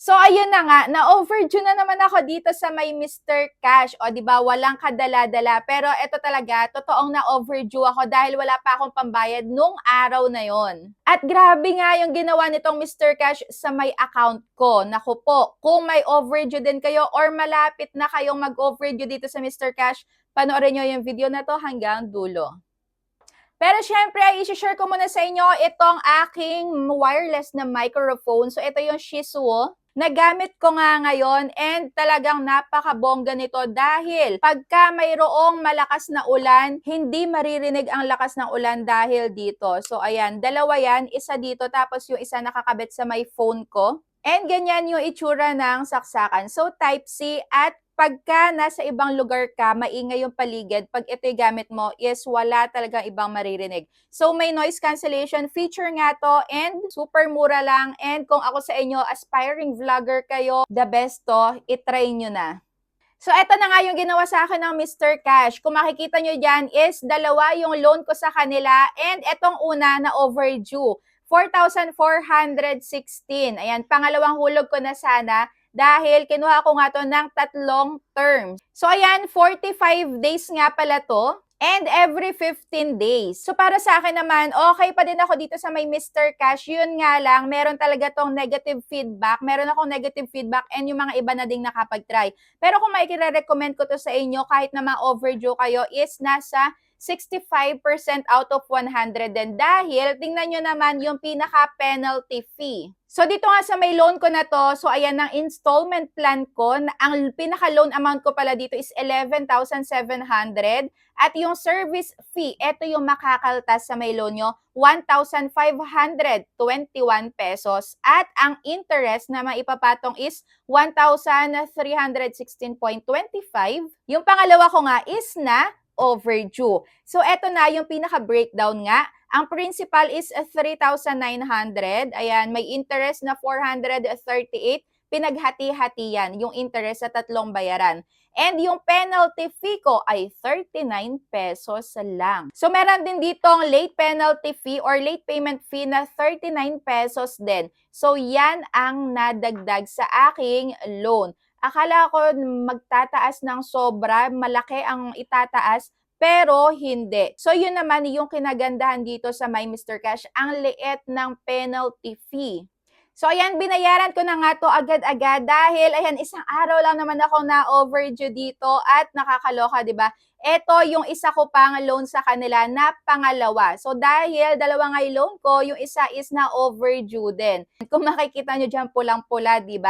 So ayun na nga, na-overdue na naman ako dito sa may Mr. Cash. O 'di ba, walang kadala-dala. Pero eto talaga, totoong na-overdue ako dahil wala pa akong pambayad nung araw na yon. At grabe nga yung ginawa nitong Mr. Cash sa may account ko. Naku po, kung may overdue din kayo or malapit na kayong mag-overdue dito sa Mr. Cash, panoorin nyo yung video na to hanggang dulo. Pero syempre, i-share ko muna sa inyo itong aking wireless na microphone. So ito yung Shizhuo. Nagamit ko nga ngayon and talagang napakabongga nito dahil pagka mayroong malakas na ulan, hindi maririnig ang lakas ng ulan dahil dito. So ayan, dalawa yan, isa dito tapos yung isa nakakabit sa may phone ko. And ganyan yung itsura ng saksakan. So Type-C at pagka nasa ibang lugar ka, maingay yung paligid, pag ito'y gamit mo, is wala talagang ibang maririnig. So, may noise cancellation feature nga to and super mura lang. And kung ako sa inyo, aspiring vlogger kayo, the best to, itry nyo na. So, eto na nga yung ginawa sa akin ng Mr. Cash. Kung makikita nyo dyan is dalawa yung loan ko sa kanila and etong una na overdue. 4,416. Ayan, pangalawang hulog ko na sana dahil kinuha ko nga to ng 3 terms. So ayan, 45 days nga pala to. And every 15 days. So para sa akin naman, okay pa din ako dito sa may Mr. Cash. Yun nga lang, meron talaga tong negative feedback. Meron akong negative feedback and yung mga iba na ding nakapag-try. Pero kung may recommend ko to sa inyo, kahit na overdue kayo, is nasa 65% out of 100 din dahil tingnan nyo naman yung pinaka-penalty fee. So dito nga sa may loan ko na to, so ayan ang installment plan ko, ang pinaka-loan amount ko pala dito is 11,700 at yung service fee, ito yung makakaltas sa may loan nyo, 1,521 pesos at ang interest na maipapatong is 1,316.25. Yung pangalawa ko nga is na overdue. So, eto na yung pinaka-breakdown nga. Ang principal is 3,900. Ayan, may interest na 438. Pinaghati-hati yan, yung interest sa tatlong bayaran. And yung penalty fee ko ay 39 pesos lang. So, meron din ditong late penalty fee or late payment fee na 39 pesos din. So, yan ang nadagdag sa aking loan. Akala ko magtataas ng sobra, malaki ang itataas, pero hindi. So, yun naman yung kinagandahan dito sa My Mr. Cash, ang liit ng penalty fee. So, ayan, binayaran ko na nga to agad-agad dahil, ayan, isang araw lang naman ako na overdue dito at nakakaloka, di ba? Ito yung isa ko pang loan sa kanila na pangalawa. So, dahil dalawa nga yung loan ko, yung isa is na overdue din. Kung makikita nyo dyan pulang-pula, di ba?